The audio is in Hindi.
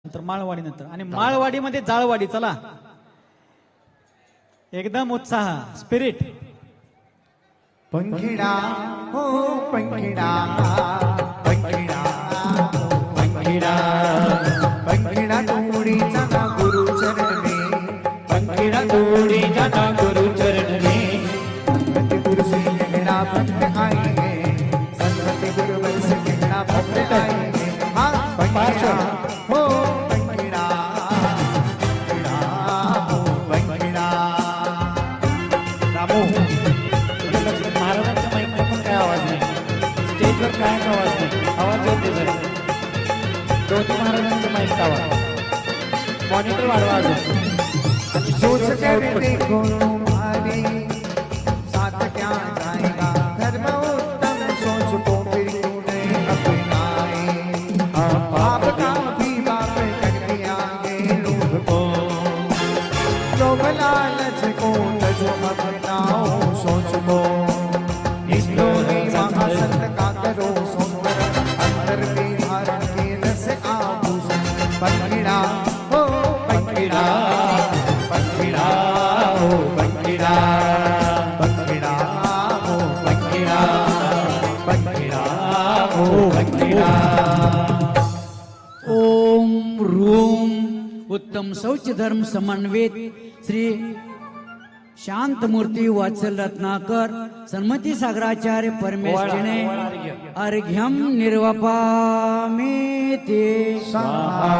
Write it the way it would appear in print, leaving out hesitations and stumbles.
नंतर माळवाडी नंतर आणि माळवाडी मध्ये जाळवाडी. चला एकदम उत्साह स्पिरिट. पंखिडा हो पंखिडा पंखिडा पंखिडा पंखिडा तोडी जाता गुरु चरण में पंखिडा तोडी जाता गुरु चरण में संगति गुरु से लेना भक्त आएंगे संगति गुरु बल से लेना भक्त आएंगे. हाँ पंखिडा हो पंखिडा पंखिडा हो पंखिडा. रामू महाराजांच्या माईकला पण काय आवाज नाही, स्टेजवर काय आवाज नाही, आवाज येतो जरा. दोन्ही महाराजांच्या माईकचा आवाज, मॉनिटर वाढवा अजून. सोच कर देखो तुम्हारी साथ क्या जाएगा धर्म उत्तम सोच को फिर क्यों नहीं अपनाए. पाप का भी बाप कर दिया ये लोग को लोभ लालच को तजो अपनाओ सोच को. इस लोहे महासत्य का करो सुंदर अंदर में धारण के रस आभूषण. पंखिड़ा हो पंखिड़ा पंखिड़ा हो पंखिड़ा पंखिड़ा हो पंखिड़ा पंखिड़ा हो पंखिड़ा. ओम रूम उत्तम शौच धर्म समन्वित श्री शांतमूर्ती वात्सल रत्नाकर सन्मती सागराचार्य परमेश्वरने अर्घ्यम निर्वपामिति स्वाहा.